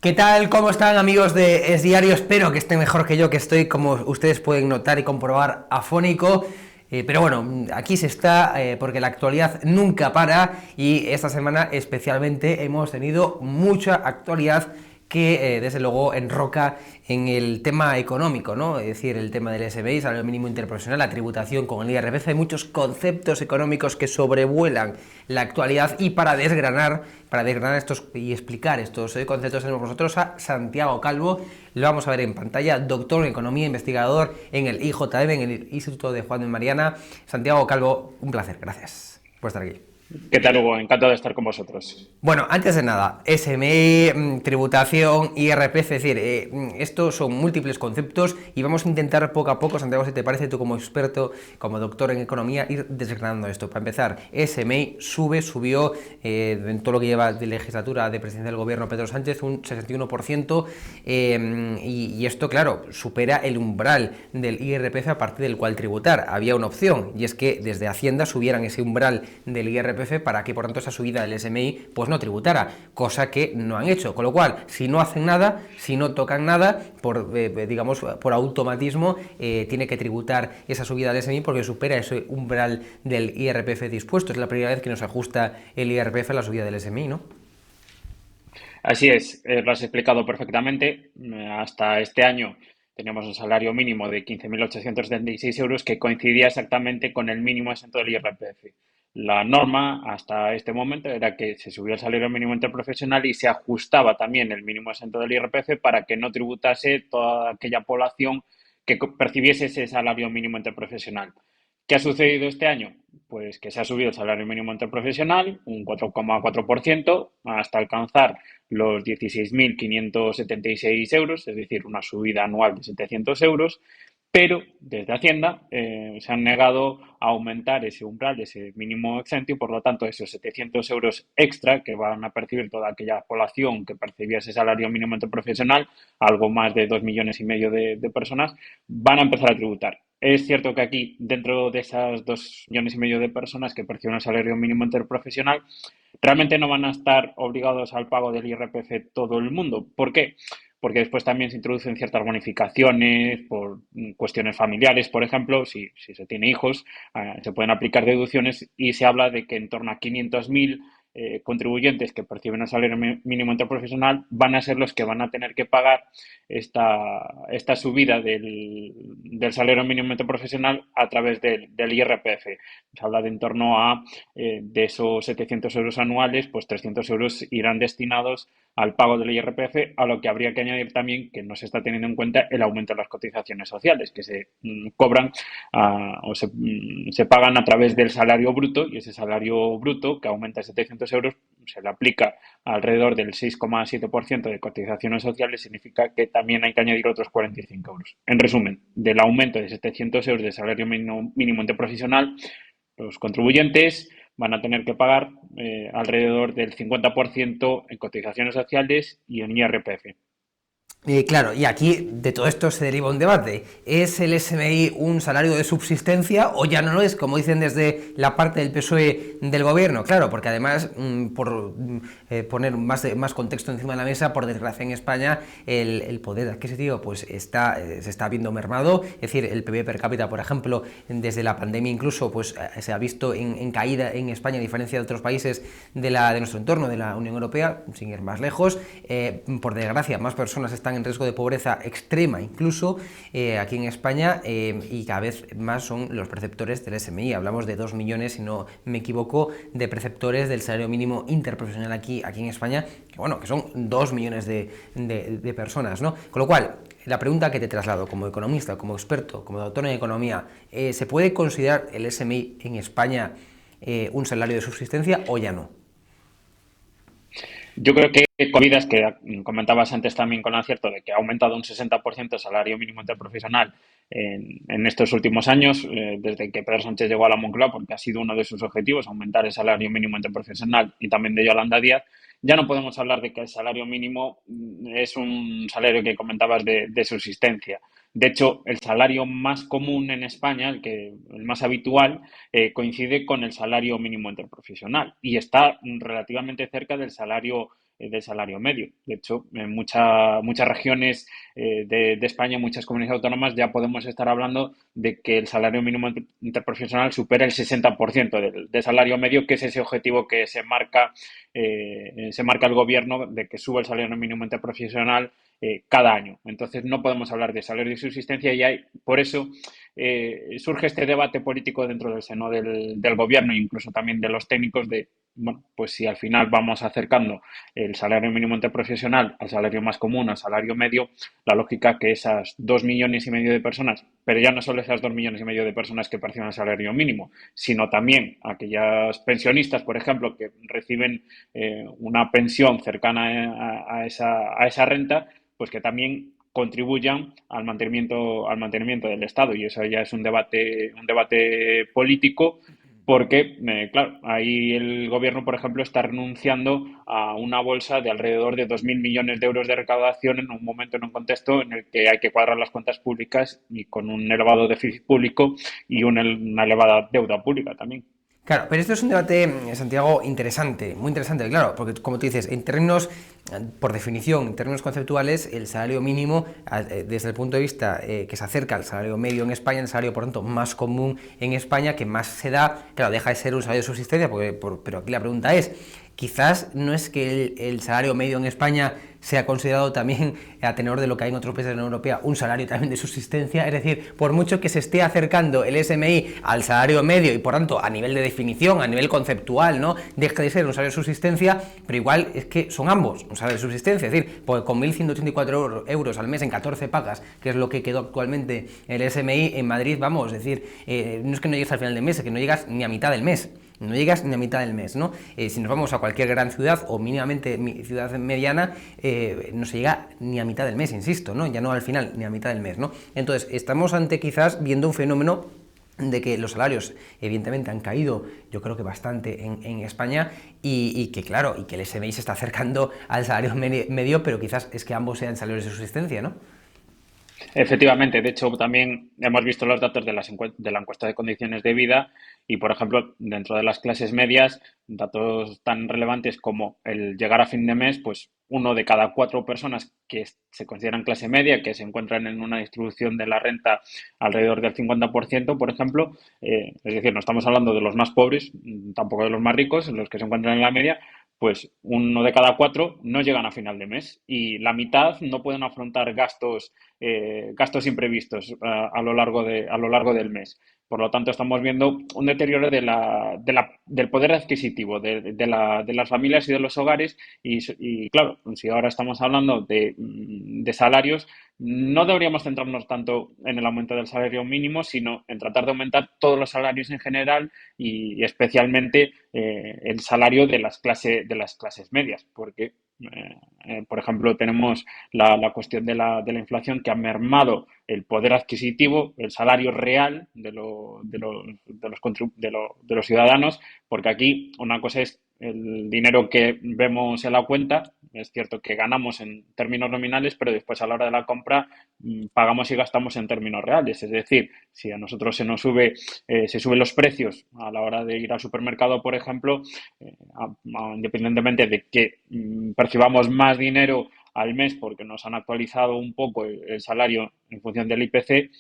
¿Qué tal? ¿Cómo están, amigos de Es Diario? Espero que estén mejor que yo, que estoy, como ustedes pueden notar y comprobar, afónico. Pero bueno, aquí se está, porque la actualidad nunca para y esta semana especialmente hemos tenido mucha actualidad que desde luego enroca en el tema económico, ¿no? Es decir, el tema del SMI, salario mínimo interprofesional, la tributación con el IRPF, hay muchos conceptos económicos que sobrevuelan la actualidad y para desgranar estos y explicar estos conceptos tenemos nosotros a Santiago Calvo, lo vamos a ver en pantalla, doctor en economía, investigador en el IJM, en el Instituto de Juan de Mariana. Santiago Calvo, un placer, gracias por estar aquí. ¿Qué tal, Hugo? Encantado de estar con vosotros. Bueno, antes de nada, SME, tributación, IRPF, es decir, estos son múltiples conceptos y vamos a intentar poco a poco, Santiago, si te parece, tú como experto, como doctor en economía, ir desgranando esto. Para empezar, SMI subió en todo lo que lleva de legislatura de presidencia del gobierno Pedro Sánchez un 61%, y esto, claro, supera el umbral del IRPF a partir del cual tributar. Había una opción y es que desde Hacienda subieran ese umbral del IRPF para que, por tanto, esa subida del SMI pues no tributara, cosa que no han hecho. Con lo cual, si no hacen nada, si no tocan nada, digamos, por automatismo, tiene que tributar esa subida del SMI porque supera ese umbral del IRPF dispuesto. Es la primera vez que nos ajusta el IRPF a la subida del SMI, ¿no? Así es, lo has explicado perfectamente. Hasta este año teníamos un salario mínimo de 15.876 euros que coincidía exactamente con el mínimo exento del IRPF. La norma hasta este momento era que se subía el salario mínimo interprofesional y se ajustaba también el mínimo exento del IRPF para que no tributase toda aquella población que percibiese ese salario mínimo interprofesional. ¿Qué ha sucedido este año? Pues que se ha subido el salario mínimo interprofesional un 4,4% hasta alcanzar los 16.576 euros, es decir, una subida anual de 700 euros, pero desde Hacienda se han negado a aumentar ese umbral, ese mínimo exento, y por lo tanto esos 700 euros extra que van a percibir toda aquella población que percibía ese salario mínimo interprofesional, algo más de 2,5 millones de personas, van a empezar a tributar. Es cierto que aquí, dentro de esas 2,5 millones de personas que perciben el salario mínimo interprofesional, realmente no van a estar obligados al pago del IRPF todo el mundo. ¿Por qué? Porque después también se introducen ciertas bonificaciones por cuestiones familiares, por ejemplo, si se tiene hijos, se pueden aplicar deducciones y se habla de que en torno a 500.000 contribuyentes que perciben el salario mínimo interprofesional van a ser los que van a tener que pagar esta subida del salario mínimo interprofesional a través del IRPF. Se habla de en torno a, de esos 700 euros anuales, pues 300 euros irán destinados al pago del IRPF, a lo que habría que añadir también que no se está teniendo en cuenta el aumento de las cotizaciones sociales, que se cobran se pagan a través del salario bruto, y ese salario bruto, que aumenta a 700 euros, se le aplica alrededor del 6,7% de cotizaciones sociales, significa que también hay que añadir otros 45 euros. En resumen, del aumento de 700 euros de salario mínimo interprofesional, los contribuyentes van a tener que pagar alrededor del 50% en cotizaciones sociales y en IRPF. Claro, y aquí de todo esto se deriva un debate. ¿Es el SMI un salario de subsistencia o ya no lo es, como dicen desde la parte del PSOE del gobierno? Claro, porque además, por poner más contexto encima de la mesa, por desgracia en España el poder adquisitivo pues se está viendo mermado. Es decir, el PIB per cápita, por ejemplo, desde la pandemia incluso pues se ha visto en caída en España, a diferencia de otros países de nuestro entorno, de la Unión Europea, sin ir más lejos. Por desgracia, más personas están en riesgo de pobreza extrema incluso aquí en España, y cada vez más son los perceptores del SMI. Hablamos de 2 millones, si no me equivoco, de perceptores del salario mínimo interprofesional aquí en España, que bueno, que son 2 millones de personas, ¿no? Con lo cual, la pregunta que te traslado como economista, como experto, como doctor en economía, ¿se puede considerar el SMI en España un salario de subsistencia o ya no? Yo creo que con medidas que comentabas antes también con acierto de que ha aumentado un 60% el salario mínimo interprofesional en estos últimos años, desde que Pedro Sánchez llegó a la Moncloa, porque ha sido uno de sus objetivos, aumentar el salario mínimo interprofesional, y también de Yolanda Díaz, ya no podemos hablar de que el salario mínimo es un salario que comentabas de subsistencia. De hecho, el salario más común en España, el más habitual, coincide con el salario mínimo interprofesional y está relativamente cerca del salario medio. De hecho, en muchas regiones de España, muchas comunidades autónomas, ya podemos estar hablando de que el salario mínimo interprofesional supera el 60% del salario medio, que es ese objetivo que se marca el gobierno de que suba el salario mínimo interprofesional cada año. Entonces no podemos hablar de salario de subsistencia y por eso surge este debate político dentro del seno del gobierno e incluso también de los técnicos de, bueno, pues si al final vamos acercando el salario mínimo interprofesional al salario más común, al salario medio, la lógica que esas 2,5 millones de personas, pero ya no solo esas 2,5 millones de personas que perciben el salario mínimo, sino también aquellas pensionistas, por ejemplo, que reciben una pensión cercana a esa renta, pues que también contribuyan al mantenimiento del Estado. Y eso ya es un debate político porque, claro, ahí el gobierno, por ejemplo, está renunciando a una bolsa de alrededor de 2,000 millones de euros de recaudación en un momento, en un contexto en el que hay que cuadrar las cuentas públicas y con un elevado déficit público y una elevada deuda pública también. Claro, pero esto es un debate, Santiago, interesante, muy interesante, claro, porque como tú dices, en términos, por definición, en términos conceptuales, el salario mínimo, desde el punto de vista que se acerca al salario medio en España, el salario, por tanto, más común en España, que más se da, claro, deja de ser un salario de subsistencia, pero aquí la pregunta es, quizás no es que el salario medio en España sea considerado también, a tenor de lo que hay en otros países de la Unión Europea, un salario también de subsistencia, es decir, por mucho que se esté acercando el SMI al salario medio y por tanto a nivel de definición, a nivel conceptual, ¿no?, deja de ser un salario de subsistencia, pero igual es que son ambos un salario de subsistencia, es decir, pues con 1.184 euros al mes en 14 pagas, que es lo que quedó actualmente el SMI en Madrid, vamos, es decir, no es que no llegues al final del mes, es que no llegas ni a mitad del mes. No llegas ni a mitad del mes, ¿no? Si nos vamos a cualquier gran ciudad o mínimamente ciudad mediana, no se llega ni a mitad del mes, insisto, ¿no? Ya no al final, ni a mitad del mes, ¿no? Entonces, estamos ante quizás viendo un fenómeno de que los salarios evidentemente han caído, yo creo que bastante en España y que claro, y que el SMI se está acercando al salario medio, pero quizás es que ambos sean salarios de subsistencia, ¿no? Efectivamente, de hecho también hemos visto los datos de la encuesta de condiciones de vida y, por ejemplo, dentro de las clases medias, datos tan relevantes como el llegar a fin de mes, pues 1 de cada 4 personas que se consideran clase media, que se encuentran en una distribución de la renta alrededor del 50%, por ejemplo, es decir, no estamos hablando de los más pobres, tampoco de los más ricos, los que se encuentran en la media, pues 1 de cada 4 no llegan a final de mes y la mitad no pueden afrontar gastos imprevistos a lo largo del mes. Por lo tanto, estamos viendo un deterioro del poder adquisitivo de las familias y de los hogares y claro, si ahora estamos hablando de salarios, no deberíamos centrarnos tanto en el aumento del salario mínimo, sino en tratar de aumentar todos los salarios en general y especialmente el salario de las clases medias, porque por ejemplo, tenemos la cuestión de la inflación que ha mermado el poder adquisitivo, el salario real de los ciudadanos, porque aquí una cosa es el dinero que vemos en la cuenta, es cierto que ganamos en términos nominales, pero después a la hora de la compra pagamos y gastamos en términos reales. Es decir, si a nosotros se suben los precios a la hora de ir al supermercado, por ejemplo, independientemente de que percibamos más dinero al mes porque nos han actualizado un poco el salario en función del IPC,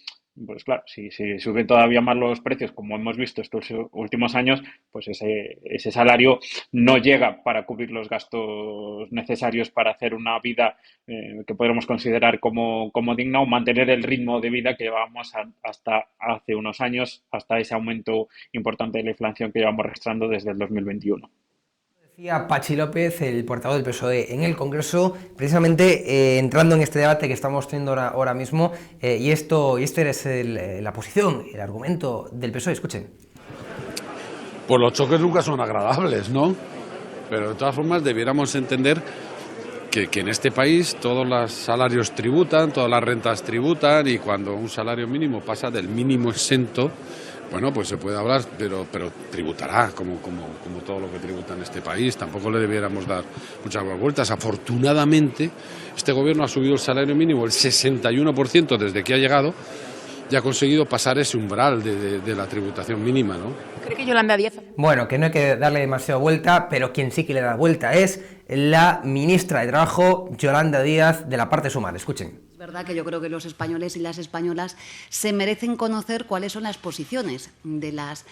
pues claro, si suben todavía más los precios, como hemos visto estos últimos años, pues ese salario no llega para cubrir los gastos necesarios para hacer una vida que podremos considerar como digna o mantener el ritmo de vida que llevábamos hasta hace unos años, hasta ese aumento importante de la inflación que llevamos registrando desde el 2021. Decía Patxi López, el portavoz del PSOE en el Congreso, precisamente entrando en este debate que estamos teniendo ahora mismo, y esta es la posición, el argumento del PSOE. Escuchen. Pues los choques nunca son agradables, ¿no? Pero de todas formas debiéramos entender que en este país todos los salarios tributan, todas las rentas tributan y cuando un salario mínimo pasa del mínimo exento, Bueno, pues se puede hablar, pero tributará, como todo lo que tributa en este país. Tampoco le debiéramos dar muchas vueltas. Afortunadamente, este gobierno ha subido el salario mínimo el 61% desde que ha llegado y ha conseguido pasar ese umbral de la tributación mínima, ¿no? ¿Cree que Yolanda Díaz? Bueno, que no hay que darle demasiada vuelta, pero quien sí que le da vuelta es la ministra de Trabajo, Yolanda Díaz, de la parte Sumar. Escuchen. Es verdad que yo creo que los españoles y las españolas se merecen conocer cuáles son las posiciones de las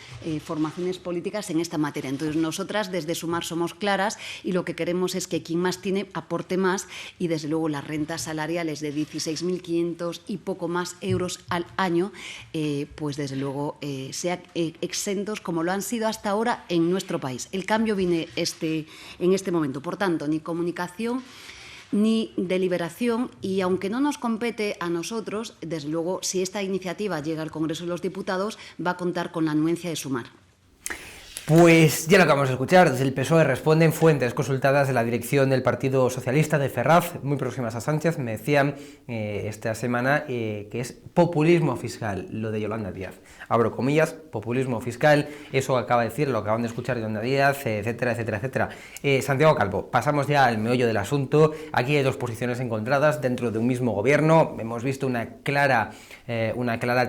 formaciones políticas en esta materia. Entonces, nosotras desde Sumar somos claras y lo que queremos es que quien más tiene aporte más y, desde luego, las rentas salariales de 16.500 y poco más euros al año, pues, desde luego, sean exentos como lo han sido hasta ahora en nuestro país. El cambio viene en este momento. Por tanto, ni comunicación ni deliberación, y aunque no nos compete a nosotros, desde luego, si esta iniciativa llega al Congreso de los Diputados, va a contar con la anuencia de Sumar. Pues ya lo acabamos de escuchar, desde el PSOE responden fuentes consultadas de la dirección del Partido Socialista de Ferraz, muy próximas a Sánchez, me decían esta semana que es populismo fiscal lo de Yolanda Díaz. Abro comillas, populismo fiscal, eso acaba de decir, lo acaban de escuchar Yolanda Díaz, etcétera, etcétera, etcétera. Santiago Calvo, pasamos ya al meollo del asunto. Aquí hay dos posiciones encontradas dentro de un mismo gobierno. Hemos visto una clara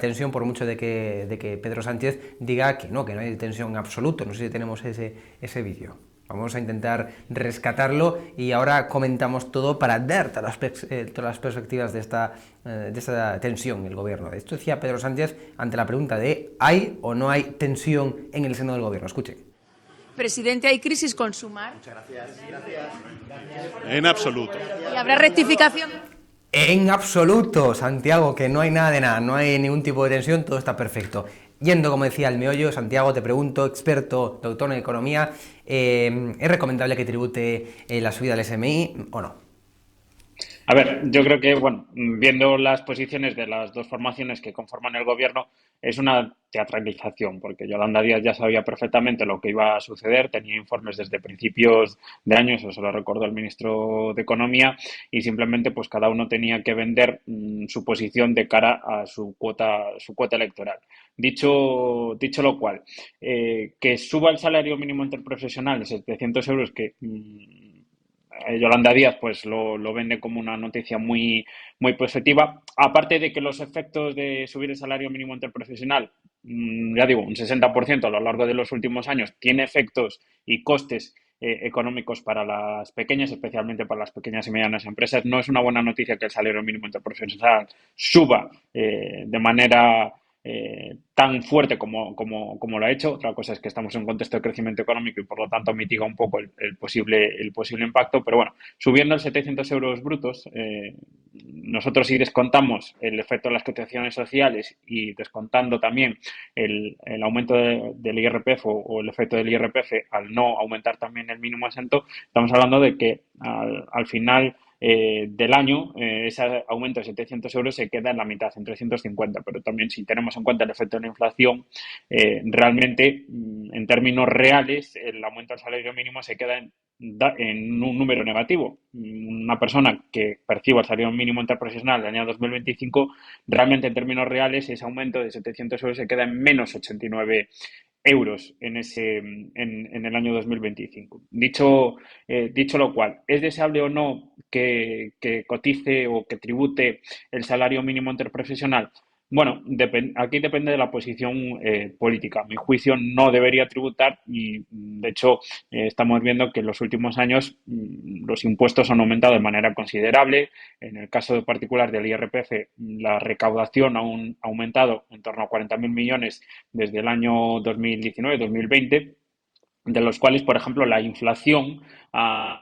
tensión, por mucho de que Pedro Sánchez diga que no hay tensión en absoluto. No sé si tenemos ese vídeo. Vamos a intentar rescatarlo y ahora comentamos todo para dar todas las perspectivas de esta tensión en el gobierno. Esto decía Pedro Sánchez ante la pregunta de ¿hay o no hay tensión en el seno del gobierno? Escuchen. Presidente, ¿hay crisis con Sumar? Muchas gracias. En absoluto. ¿Y habrá rectificación? En absoluto, Santiago, que no hay nada de nada, no hay ningún tipo de tensión, todo está perfecto. Yendo, como decía, al meollo, Santiago, te pregunto, experto, doctor en economía, ¿es recomendable que tribute la subida del SMI o no? A ver, yo creo que, bueno, viendo las posiciones de las dos formaciones que conforman el gobierno, es una teatralización, porque Yolanda Díaz ya sabía perfectamente lo que iba a suceder, tenía informes desde principios de año, eso se lo recordó el ministro de Economía, y simplemente pues cada uno tenía que vender su posición de cara a su cuota electoral. Dicho lo cual, que suba el salario mínimo interprofesional de 700 euros, que Yolanda Díaz pues lo vende como una noticia muy, muy positiva. Aparte de que los efectos de subir el salario mínimo interprofesional, ya digo, un 60% a lo largo de los últimos años, tiene efectos y costes económicos para las pequeñas, especialmente para las pequeñas y medianas empresas. No es una buena noticia que el salario mínimo interprofesional suba de manera tan fuerte como lo ha hecho. Otra cosa es que estamos en un contexto de crecimiento económico y por lo tanto mitiga un poco el posible impacto, pero bueno, subiendo a 700 euros brutos, nosotros si descontamos el efecto de las cotizaciones sociales y descontando también el aumento del IRPF o el efecto del IRPF al no aumentar también el mínimo exento, estamos hablando de que al final del año, ese aumento de 700 euros se queda en la mitad, en 350, pero también si tenemos en cuenta el efecto de la inflación, realmente, en términos reales, el aumento del salario mínimo se queda en un número negativo. Una persona que perciba el salario mínimo interprofesional del año 2025, realmente en términos reales, ese aumento de 700 euros se queda en menos 89 euros en el año 2025. Dicho lo cual, ¿es deseable o no que cotice o que tribute el salario mínimo interprofesional? Bueno, aquí depende de la posición política. A mi juicio no debería tributar y, de hecho, estamos viendo que en los últimos años los impuestos han aumentado de manera considerable. En el caso particular del IRPF, la recaudación ha aumentado en torno a 40.000 millones desde el año 2019-2020, de los cuales, por ejemplo, la inflación ha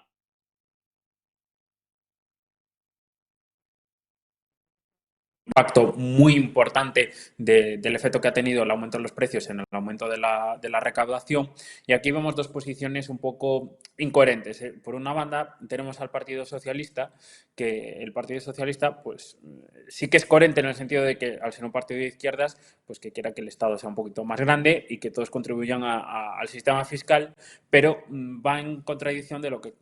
impacto muy importante del efecto que ha tenido el aumento de los precios en el aumento de la recaudación. Y aquí vemos dos posiciones un poco incoherentes. Por una banda, tenemos al Partido Socialista, que el Partido Socialista pues sí que es coherente en el sentido de que, al ser un partido de izquierdas, pues que quiera que el Estado sea un poquito más grande y que todos contribuyan al sistema fiscal, pero va en contradicción de lo que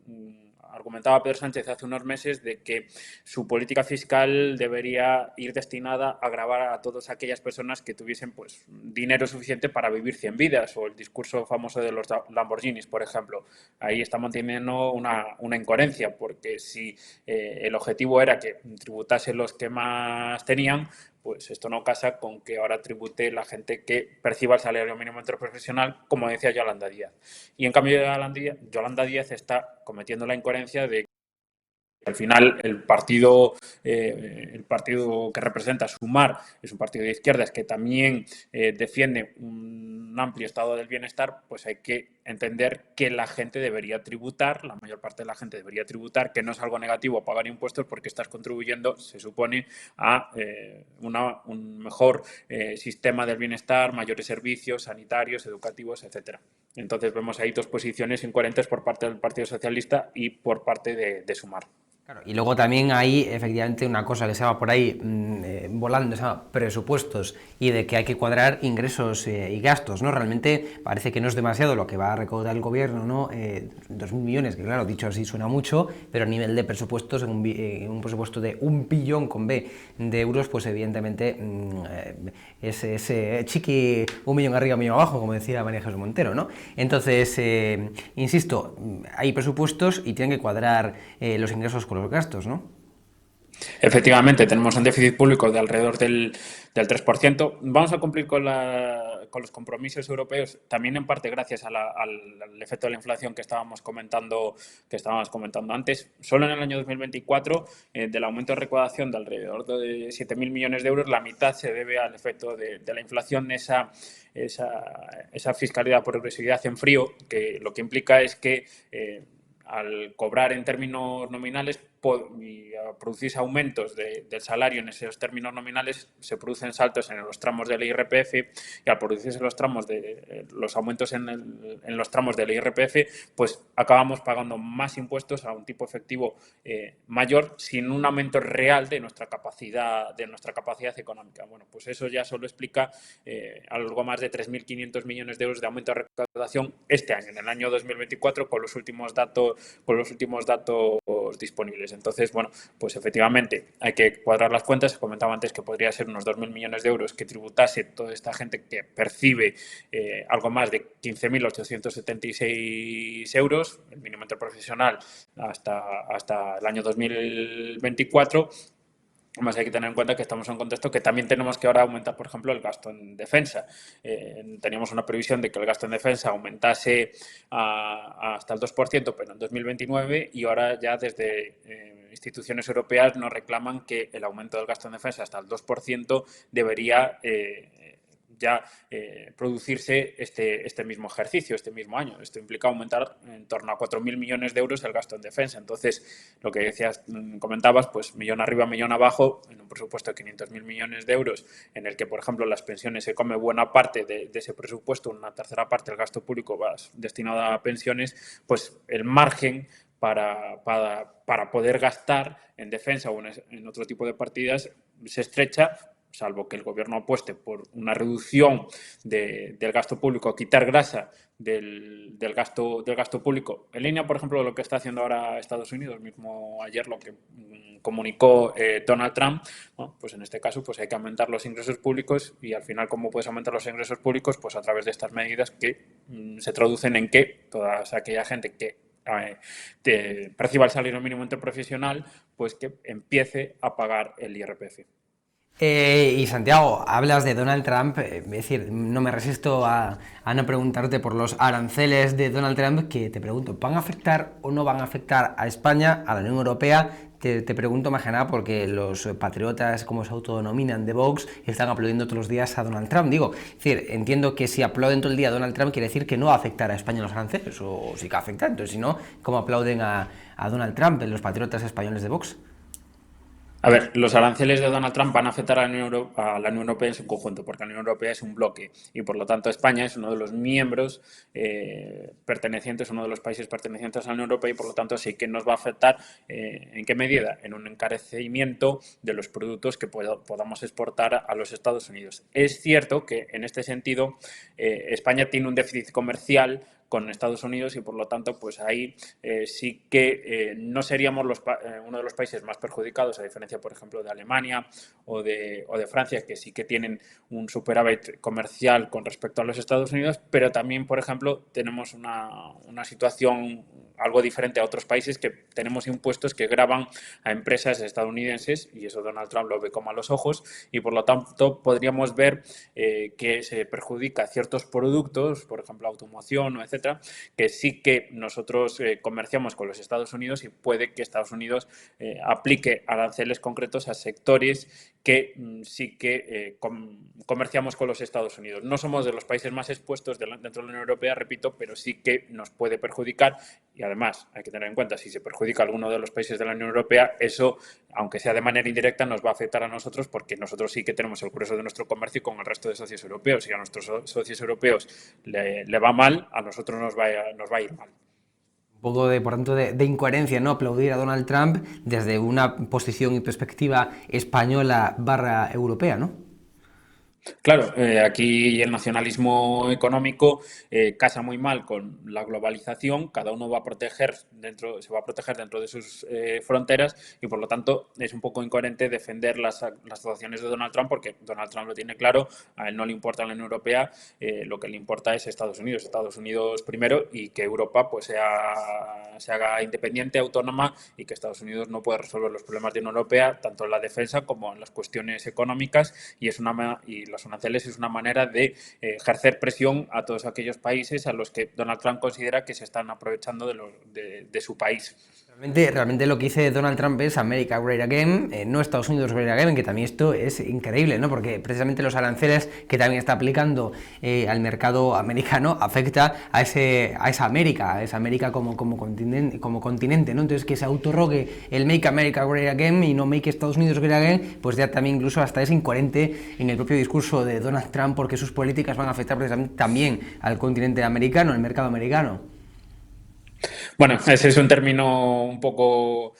argumentaba Pedro Sánchez hace unos meses de que su política fiscal debería ir destinada a gravar a todas aquellas personas que tuviesen pues dinero suficiente para vivir 100 vidas, o el discurso famoso de los Lamborghinis, por ejemplo. Ahí está manteniendo una incoherencia, porque si el objetivo era que tributasen los que más tenían, pues esto no casa con que ahora tribute la gente que perciba el salario mínimo interprofesional, como decía Yolanda Díaz. Y en cambio Yolanda Díaz está cometiendo la incoherencia de que al final el partido que representa Sumar es un partido de izquierdas que también defiende un amplio estado del bienestar. Pues hay que entender que la gente debería tributar, la mayor parte de la gente debería tributar, que no es algo negativo pagar impuestos, porque estás contribuyendo, se supone, a un mejor sistema del bienestar, mayores servicios sanitarios, educativos, etcétera. Entonces vemos ahí dos posiciones incoherentes por parte del Partido Socialista y por parte de Sumar. Claro, y luego también hay efectivamente una cosa que se llama por ahí volando, se llama presupuestos, y de que hay que cuadrar ingresos y gastos, ¿no? Realmente parece que no es demasiado lo que va a recaudar el gobierno, ¿no? 2.000 millones, que claro, dicho así suena mucho, pero a nivel de presupuestos, en un presupuesto de 1 billón con B de euros, pues evidentemente es ese chiqui, 1 millón arriba, 1 millón abajo, como decía María Jesús Montero, ¿no? Entonces, insisto, hay presupuestos y tienen que cuadrar los ingresos con los gastos, ¿no? Efectivamente, tenemos un déficit público de alrededor del 3%. Vamos a cumplir con los compromisos europeos, también en parte gracias al efecto de la inflación que estábamos comentando antes. Solo en el año 2024, del aumento de recaudación de alrededor de 7.000 millones de euros, la mitad se debe al efecto de la inflación, esa fiscalidad por progresividad en frío, que lo que implica es que al cobrar en términos nominales y a producirse aumentos del salario en esos términos nominales, se producen saltos en los tramos del IRPF, y al producirse los aumentos en los tramos del IRPF, pues acabamos pagando más impuestos a un tipo efectivo mayor, sin un aumento real de nuestra capacidad económica. Bueno, pues eso ya solo explica algo más de 3.500 millones de euros de aumento de recaudación este año, en el año 2024, con los últimos datos disponibles. Entonces, bueno, pues efectivamente hay que cuadrar las cuentas. Se comentaba antes que podría ser unos 2.000 millones de euros que tributase toda esta gente que percibe algo más de 15.876 euros, el mínimo interprofesional, hasta el año 2024. Además, hay que tener en cuenta que estamos en un contexto que también tenemos que ahora aumentar, por ejemplo, el gasto en defensa. Teníamos una previsión de que el gasto en defensa aumentase hasta el 2%, pero en 2029, y ahora ya desde instituciones europeas nos reclaman que el aumento del gasto en defensa hasta el 2% debería producirse este mismo ejercicio, este mismo año. Esto implica aumentar en torno a 4.000 millones de euros el gasto en defensa. Entonces, lo que comentabas, pues millón arriba, millón abajo, en un presupuesto de 500.000 millones de euros, en el que, por ejemplo, las pensiones se come buena parte de ese presupuesto, una tercera parte del gasto público va destinado a pensiones, pues el margen para poder gastar en defensa o en otro tipo de partidas se estrecha, salvo que el gobierno apueste por una reducción del gasto público, quitar grasa del gasto público, en línea, por ejemplo, de lo que está haciendo ahora Estados Unidos. Mismo ayer lo que comunicó Donald Trump, bueno, pues en este caso pues hay que aumentar los ingresos públicos, y al final, ¿cómo puedes aumentar los ingresos públicos? Pues a través de estas medidas que se traducen en que toda aquella gente que perciba el salario mínimo interprofesional, pues que empiece a pagar el IRPF. Y Santiago, hablas de Donald Trump, es decir, no me resisto a no preguntarte por los aranceles de Donald Trump, que te pregunto, ¿van a afectar o no van a afectar a España, a la Unión Europea? Te pregunto más que nada porque los patriotas, como se autodenominan, de Vox, están aplaudiendo todos los días a Donald Trump. Digo, es decir, entiendo que si aplauden todo el día a Donald Trump quiere decir que no va a afectar a España los aranceles, o sí que afecta. Entonces, si no, ¿cómo aplauden a Donald Trump los patriotas españoles de Vox? A ver, los aranceles de Donald Trump van a afectar a la Unión Europea en su conjunto, porque la Unión Europea es un bloque y, por lo tanto, España es uno de los miembros pertenecientes, uno de los países pertenecientes a la Unión Europea, y, por lo tanto, sí que nos va a afectar. ¿En qué medida? En un encarecimiento de los productos que podamos exportar a los Estados Unidos. Es cierto que, en este sentido, España tiene un déficit comercial con Estados Unidos, y por lo tanto pues ahí sí que no seríamos uno de los países más perjudicados, a diferencia por ejemplo de Alemania o de Francia, que sí que tienen un superávit comercial con respecto a los Estados Unidos, pero también por ejemplo tenemos una situación algo diferente a otros países, que tenemos impuestos que gravan a empresas estadounidenses, y eso Donald Trump lo ve con malos ojos, y por lo tanto podríamos ver que se perjudica ciertos productos, por ejemplo automoción o etcétera, que sí que nosotros comerciamos con los Estados Unidos, y puede que Estados Unidos aplique aranceles concretos a sectores que sí que comerciamos con los Estados Unidos. No somos de los países más expuestos dentro de la Unión Europea, repito, pero sí que nos puede perjudicar, y además hay que tener en cuenta, si se perjudica a alguno de los países de la Unión Europea, eso, aunque sea de manera indirecta, nos va a afectar a nosotros, porque nosotros sí que tenemos el grueso de nuestro comercio con el resto de socios europeos. Si a nuestros socios europeos le va mal, a nosotros nos va a ir mal. Un poco por tanto, de incoherencia, ¿no? Aplaudir a Donald Trump desde una posición y perspectiva española / europea, ¿no? Claro, aquí el nacionalismo económico casa muy mal con la globalización. Cada uno se va a proteger dentro de sus fronteras, y por lo tanto es un poco incoherente defender las actuaciones de Donald Trump, porque Donald Trump lo tiene claro, a él no le importa la Unión Europea, lo que le importa es Estados Unidos primero, y que Europa pues se haga independiente, autónoma, y que Estados Unidos no puede resolver los problemas de la Unión Europea, tanto en la defensa como en las cuestiones económicas, y los aranceles es una manera de ejercer presión a todos aquellos países a los que Donald Trump considera que se están aprovechando de su país. Realmente lo que dice Donald Trump es America Great Again, no Estados Unidos Great Again, que también esto es increíble, ¿no? Porque precisamente los aranceles que también está aplicando al mercado americano afecta a esa América como continente, ¿no? Entonces, que se autorrogue el Make America Great Again y no Make Estados Unidos Great Again, pues ya también incluso hasta es incoherente en el propio discurso de Donald Trump, porque sus políticas van a afectar precisamente también al continente americano, al mercado americano. Bueno, ese es un término un poco...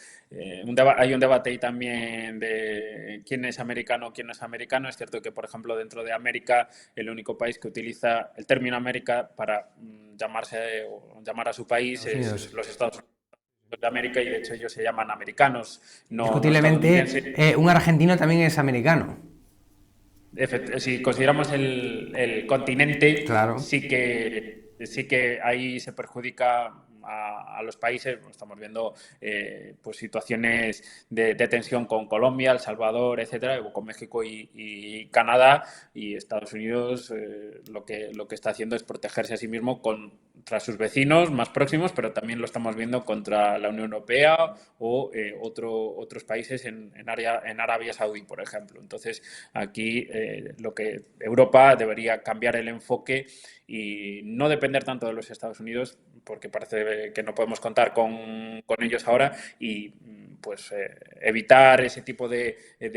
hay un debate ahí también de quién es americano, quién no es americano. Es cierto que, por ejemplo, dentro de América, el único país que utiliza el término América para llamar a su país es los Estados Unidos de América, y de hecho ellos se llaman americanos, no discutiblemente, un argentino también es americano. Si consideramos el continente, claro, sí que ahí se perjudica a los países. Estamos viendo pues situaciones de tensión con Colombia, El Salvador, etcétera, con México y Canadá, y Estados Unidos lo que está haciendo es protegerse a sí mismo contra sus vecinos más próximos, pero también lo estamos viendo contra la Unión Europea o otros países en Arabia Saudí, por ejemplo. Entonces, aquí lo que Europa debería cambiar el enfoque y no depender tanto de los Estados Unidos, porque parece que no podemos contar con ellos ahora, y pues evitar ese tipo de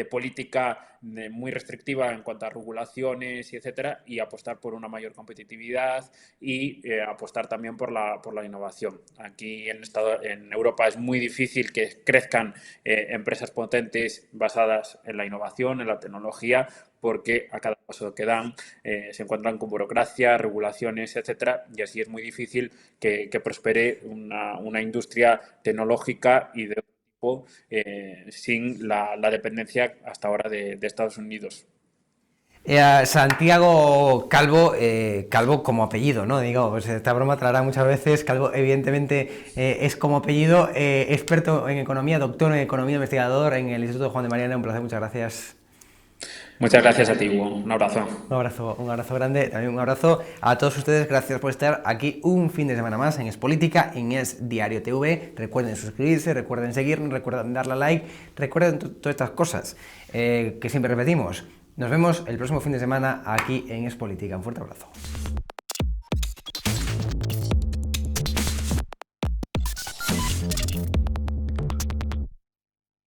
política muy restrictiva en cuanto a regulaciones y etcétera, y apostar por una mayor competitividad y apostar también por la innovación. Aquí en Europa es muy difícil que crezcan empresas potentes basadas en la innovación, en la tecnología, porque a cada paso que dan se encuentran con burocracia, regulaciones, etcétera, y así es muy difícil que prospere una industria tecnológica y de otro tipo sin la dependencia hasta ahora de Estados Unidos. Santiago Calvo, Calvo como apellido, ¿no? Digo, pues esta broma traerá muchas veces. Calvo, evidentemente, es como apellido, experto en economía, doctor en economía, investigador en el Instituto Juan de Mariana. Un placer, muchas gracias. Muchas gracias a ti, Hugo. Un abrazo. Un abrazo grande. También un abrazo a todos ustedes. Gracias por estar aquí un fin de semana más en Es Política, en Es Diario TV. Recuerden suscribirse, recuerden seguirnos, recuerden darle a like, recuerden todas estas cosas que siempre repetimos. Nos vemos el próximo fin de semana aquí en Es Política. Un fuerte abrazo.